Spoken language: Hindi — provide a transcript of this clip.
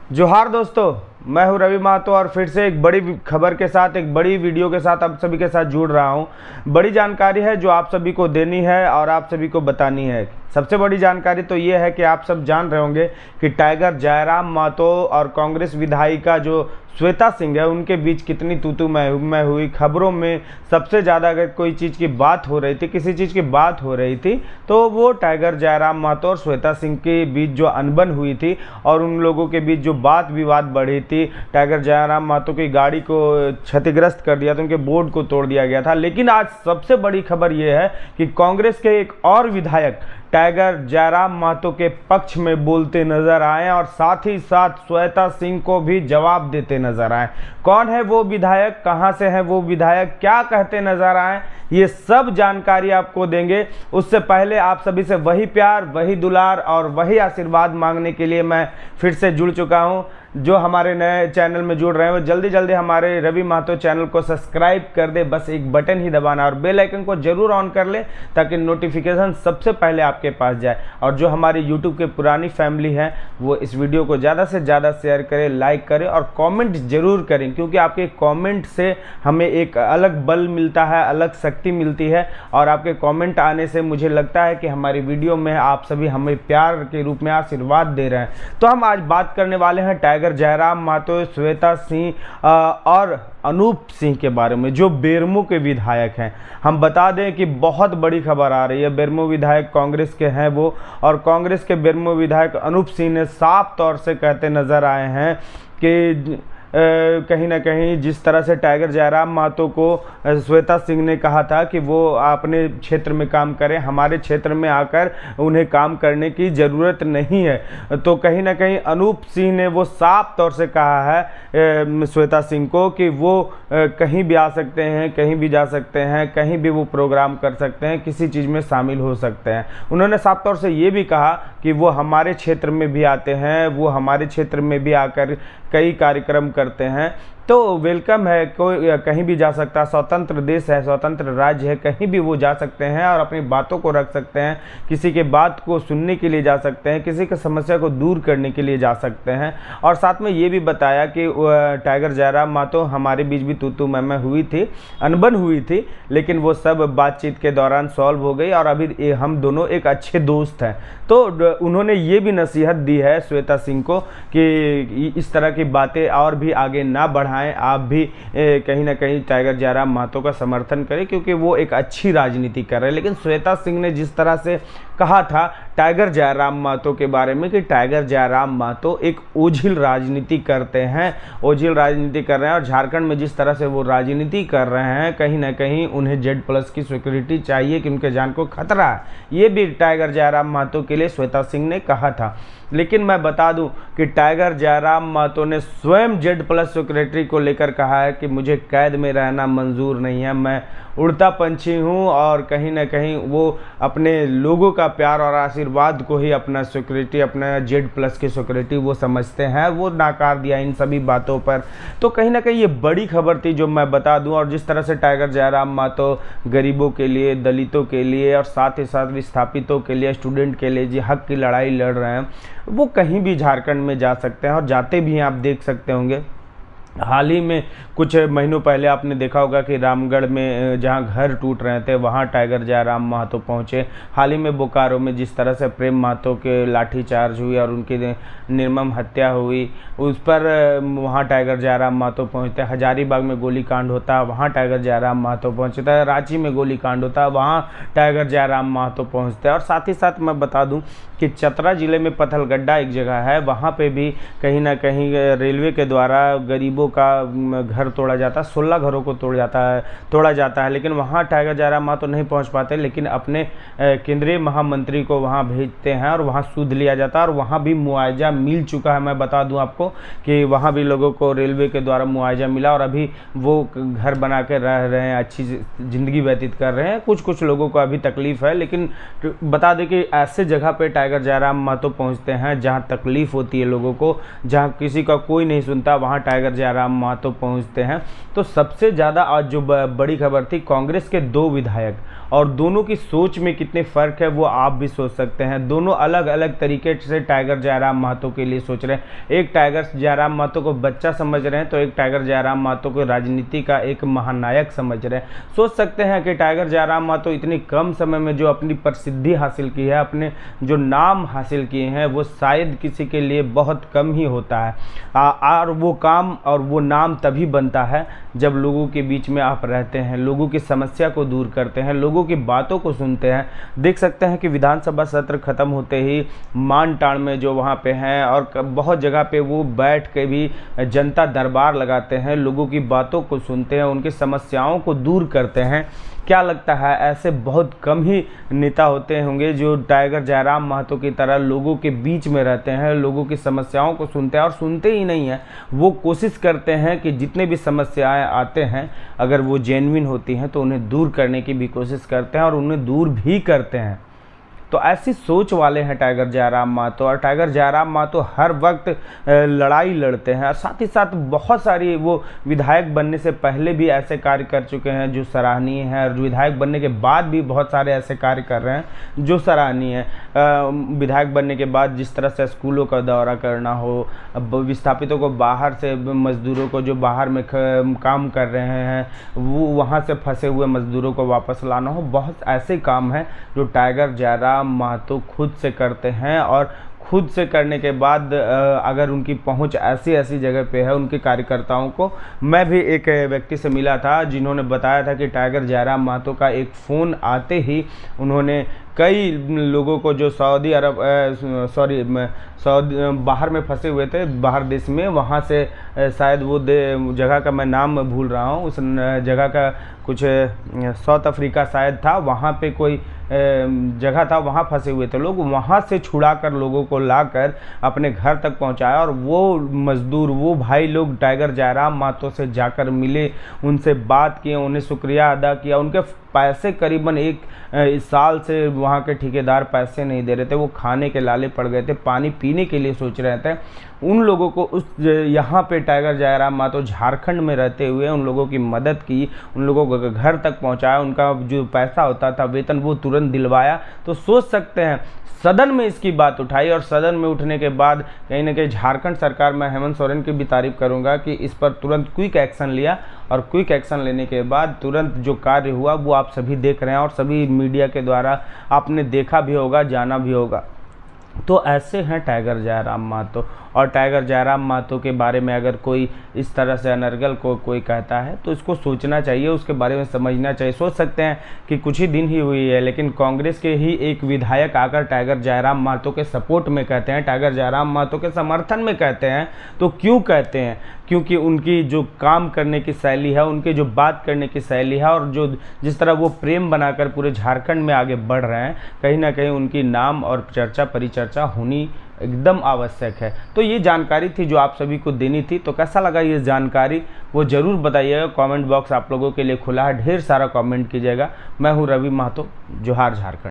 जोहार दोस्तों, मैं हूं रवि महतो और फिर से एक बड़ी खबर के साथ, एक बड़ी वीडियो के साथ आप सभी के साथ जुड़ रहा हूं। बड़ी जानकारी है जो आप सभी को देनी है और आप सभी को बतानी है। सबसे बड़ी जानकारी तो ये है कि आप सब जान रहे होंगे कि टाइगर जयराम महतो और कांग्रेस विधायिका जो श्वेता सिंह है उनके बीच कितनी तूतू मैं हुई। खबरों में सबसे ज़्यादा अगर कोई चीज़ की बात हो रही थी, किसी चीज़ की बात हो रही थी, तो वो टाइगर जयराम महतो और श्वेता सिंह के बीच जो अनबन हुई थी और उन लोगों के बीच जो बात विवाद बढ़ी थी। टाइगर जयराम महतो की गाड़ी को क्षतिग्रस्त कर दिया था, उनके बोर्ड को तोड़ दिया गया था। लेकिन आज सबसे बड़ी खबर ये है कि कांग्रेस के एक और विधायक टाइगर जयराम महतो के पक्ष में बोलते नजर आए और साथ ही साथ श्वेता सिंह को भी जवाब देते नजर आए। कौन है वो विधायक, कहां से है वो विधायक, क्या कहते नजर आए, ये सब जानकारी आपको देंगे। उससे पहले आप सभी से वही प्यार, वही दुलार और वही आशीर्वाद मांगने के लिए मैं फिर से जुड़ चुका हूं। जो हमारे नए चैनल में जुड़ रहे हैं वो जल्दी जल्दी हमारे रवि महतो चैनल को सब्सक्राइब कर दे। बस एक बटन ही दबाना और बेल आइकन को जरूर ऑन कर ले ताकि नोटिफिकेशन सबसे पहले आपके पास जाए। और जो हमारी यूट्यूब के पुरानी फैमिली है वो इस वीडियो को ज़्यादा से ज़्यादा शेयर करें, लाइक करें और कमेंट जरूर करें, क्योंकि आपके कमेंट से हमें एक अलग बल मिलता है, अलग शक्ति मिलती है। और आपके कमेंट आने से मुझे लगता है कि हमारी वीडियो में आप सभी हमें प्यार के रूप में आशीर्वाद दे रहे हैं। तो हम आज बात करने वाले हैं टाइगर जयराम महतो, श्वेता सिंह और अनूप सिंह के बारे में, जो बेरमो के विधायक हैं। हम बता दें कि बहुत बड़ी खबर आ रही है। बेरमो विधायक कांग्रेस के हैं वो, और कांग्रेस के बेरमो विधायक अनूप सिंह ने साफ तौर से कहते नजर आए हैं कि कहीं ना कहीं जिस तरह से टाइगर जयराम महतो को श्वेता सिंह ने कहा था कि वो अपने क्षेत्र में काम करें, हमारे क्षेत्र में आकर उन्हें काम करने की ज़रूरत नहीं है, तो कहीं ना कहीं अनूप सिंह ने वो साफ तौर से कहा है श्वेता सिंह को कि वो कहीं भी आ सकते हैं, कहीं भी जा सकते हैं, कहीं भी वो प्रोग्राम कर सकते हैं, किसी चीज़ में शामिल हो सकते हैं। उन्होंने साफ तौर से ये भी कहा कि वो हमारे क्षेत्र में भी आते हैं, वो हमारे क्षेत्र में भी आकर कई कार्यक्रम करते हैं, तो वेलकम है, कोई कहीं भी जा सकता है। स्वतंत्र देश है, स्वतंत्र राज्य है, कहीं भी वो जा सकते हैं और अपनी बातों को रख सकते हैं, किसी के बात को सुनने के लिए जा सकते हैं, किसी की समस्या को दूर करने के लिए जा सकते हैं। और साथ में ये भी बताया कि टाइगर जयराम महतो हमारे बीच भी तू मैं हुई थी, अनबन हुई थी, लेकिन वो सब बातचीत के दौरान सॉल्व हो गई और अभी हम दोनों एक अच्छे दोस्त हैं। तो उन्होंने ये भी नसीहत दी है श्वेता सिंह को कि इस तरह की बातें और भी आगे ना बढ़ाएं, आप भी कहीं ना कहीं टाइगर जयराम महतो का समर्थन करें, क्योंकि वो एक अच्छी राजनीति कर रहे हैं। लेकिन श्वेता सिंह ने जिस तरह से कहा था टाइगर जयराम महतो के बारे में कि टाइगर जयराम महतो एक ओझिल राजनीति करते हैं, ओझिल राजनीति कर रहे हैं, और झारखंड में जिस तरह से वो राजनीति कर रहे हैं, कहीं ना कहीं उन्हें Z+ की सिक्योरिटी चाहिए कि उनके जान को खतरा है। ये भी टाइगर जयराम महतो के लिए श्वेता सिंह ने कहा था। लेकिन मैं बता दूं कि टाइगर जयराम महतो ने स्वयं Z+ सिक्योरिटी को लेकर कहा है कि मुझे कैद में रहना मंजूर नहीं है, मैं उड़ता पंछी हूं, और कहीं ना कहीं वो अपने लोगों का प्यार और आशीर्वाद को ही अपना सिक्योरिटी, अपना Z+ की सिक्योरिटी वो समझते हैं। वो नाकार दिया इन सभी बातों पर। तो कहीं ना कहीं ये बड़ी खबर थी जो मैं बता दूं। और जिस तरह से टाइगर जयराम महतो गरीबों के लिए, दलितों के लिए और साथ ही साथ विस्थापितों के लिए, स्टूडेंट के लिए जी हक की लड़ाई लड़ रहे हैं, वो कहीं भी झारखंड में जा सकते हैं और जाते भी हैं। आप देख सकते होंगे हाल ही में कुछ महीनों पहले आपने देखा होगा कि रामगढ़ में जहां घर टूट रहे थे वहां टाइगर जयराम महतो पहुंचे। हाल ही में बोकारो में जिस तरह से प्रेम महतो के लाठीचार्ज हुई और उनकी निर्मम हत्या हुई, उस पर वहां टाइगर जयराम महतो पहुंचते। हजारीबाग में गोलीकांड होता है, वहां टाइगर जयराम महतो पहुंचता है। रांची में गोलीकांड होता है, वहां टाइगर जयराम महतो पहुंचते हैं। और साथ ही साथ मैं बता दूं कि चतरा जिले में पथलगड्डा एक जगह है, वहाँ पे भी कहीं ना कहीं रेलवे के द्वारा गरीबों का घर तोड़ा जाता है, 16 घरों को तोड़ा जाता है, लेकिन वहाँ टाइगर जयराम महतो नहीं पहुँच पाते, लेकिन अपने केंद्रीय महामंत्री को वहाँ भेजते हैं और वहाँ सूद लिया जाता है और वहाँ भी मुआवजा मिल चुका है। मैं बता दूँ आपको कि वहाँ भी लोगों को रेलवे के द्वारा मुआवजा मिला और अभी वो घर बना के रह रहे हैं, अच्छी ज़िंदगी व्यतीत कर रहे हैं। कुछ लोगों को अभी तकलीफ़ है, लेकिन बता दें कि ऐसे जगह पे टाइगर जयराम महतो पहुँचते हैं जहाँ तकलीफ़ होती है लोगों को, जहाँ किसी का कोई नहीं सुनता, वहाँ टाइगर जयराम जयराम महतो पहुंचते हैं। तो सबसे ज़्यादा आज जो बड़ी खबर थी, कांग्रेस के 2 विधायक, और दोनों की सोच में कितने फ़र्क है वो आप भी सोच सकते हैं। दोनों अलग अलग तरीके से टाइगर जयराम महतो के लिए सोच रहे हैं। एक टाइगर जयराम महतो को बच्चा समझ रहे हैं, तो एक टाइगर जयराम महतो को राजनीति का एक महानायक समझ रहे हैं। सोच सकते हैं कि टाइगर जयराम महतो इतनी कम समय में जो अपनी प्रसिद्धि हासिल की है, अपने जो नाम हासिल किए हैं, वो शायद किसी के लिए बहुत कम ही होता है। और वो काम और वो नाम तभी बनता है जब लोगों के बीच में आप रहते हैं, लोगों की समस्या को दूर करते हैं, लोगों की बातों को सुनते हैं। देख सकते हैं कि विधानसभा सत्र खत्म होते ही मानटाण में जो वहाँ पे हैं और बहुत जगह पे वो बैठ के भी जनता दरबार लगाते हैं, लोगों की बातों को सुनते हैं, उनकी समस्याओं को दूर करते हैं। क्या लगता है ऐसे बहुत कम ही नेता होते होंगे जो टाइगर जयराम महतो की तरह लोगों के बीच में रहते हैं, लोगों की समस्याओं को सुनते हैं, और सुनते ही नहीं हैं, वो कोशिश करते हैं कि जितने भी समस्याएं आते हैं अगर वो जेन्युइन होती हैं तो उन्हें दूर करने की भी कोशिश करते हैं और उन्हें दूर भी करते हैं। तो ऐसी सोच वाले हैं टाइगर जयराम महतो। और टाइगर जयराम महतो हर वक्त लड़ाई लड़ते हैं, और साथ ही साथ बहुत सारी वो विधायक बनने से पहले भी ऐसे कार्य कर चुके हैं जो सराहनीय है, और विधायक बनने के बाद भी बहुत सारे ऐसे कार्य कर रहे हैं जो सराहनीय है। विधायक बनने के बाद जिस तरह से स्कूलों का दौरा करना हो, विस्थापितों को बाहर से, मजदूरों को जो बाहर में काम कर रहे हैं वो वहाँ से फंसे हुए मजदूरों को वापस लाना हो, बहुत ऐसे काम हैं जो टाइगर जयराम महतो खुद से करते हैं। और खुद से करने के बाद अगर उनकी पहुंच ऐसी ऐसी जगह पे है उनके कार्यकर्ताओं को, मैं भी एक व्यक्ति से मिला था जिन्होंने बताया था कि टाइगर जयराम महतो का एक फ़ोन आते ही उन्होंने कई लोगों को जो सऊदी बाहर में फंसे हुए थे, बाहर देश में, वहाँ से शायद वो जगह का मैं नाम भूल रहा हूँ, उस जगह का कुछ साउथ अफ्रीका शायद था, वहाँ पे कोई जगह था, वहाँ फंसे हुए थे लोग, वहाँ से छुड़ा कर लोगों को लाकर अपने घर तक पहुँचाया। और वो मज़दूर, वो भाई लोग टाइगर जयराम महतो से जाकर मिले, उनसे बात किए, उन्हें शुक्रिया अदा किया। उनके पैसे करीबन एक साल से वहाँ के ठेकेदार पैसे नहीं दे रहे थे, वो खाने के लाले पड़ गए थे, पानी पीने के लिए सोच रहे थे। उन लोगों को उस यहाँ पे टाइगर जयराम महतो झारखंड में रहते हुए उन लोगों की मदद की, उन लोगों को घर तक पहुँचाया, उनका जो पैसा होता था वेतन वो तुरंत दिलवाया। तो सोच सकते हैं सदन में इसकी बात उठाई, और सदन में उठने के बाद कहीं ना कहीं झारखंड सरकार, मैं हेमंत सोरेन की भी तारीफ करूंगा कि इस पर तुरंत क्विक एक्शन लिया, और क्विक एक्शन लेने के बाद तुरंत जो कार्य हुआ वो आप सभी देख रहे हैं और सभी मीडिया के द्वारा आपने देखा भी होगा, जाना भी होगा। तो ऐसे हैं टाइगर जयराम महतो। और टाइगर जयराम महतो के बारे में अगर कोई इस तरह से अनर्गल को कोई कहता है तो इसको सोचना चाहिए, उसके बारे में समझना चाहिए। सोच सकते हैं कि कुछ ही दिन ही हुई है, लेकिन कांग्रेस के ही एक विधायक आकर टाइगर जयराम महतो के सपोर्ट में कहते हैं, टाइगर जयराम महतो के समर्थन में कहते हैं। तो क्यों कहते हैं? क्योंकि उनकी जो काम करने की शैली है, उनकी जो बात करने की शैली है, और जो जिस तरह वो प्रेम बनाकर पूरे झारखंड में आगे बढ़ रहे हैं, कहीं ना कहीं उनकी नाम और चर्चा परिचर्चा होनी एकदम आवश्यक है। तो ये जानकारी थी जो आप सभी को देनी थी। तो कैसा लगा ये जानकारी वो ज़रूर बताइएगा। कमेंट बॉक्स आप लोगों के लिए खुला है, ढेर सारा कमेंट कीजिएगा। मैं हूँ रवि महतो, जोहार झारखंड।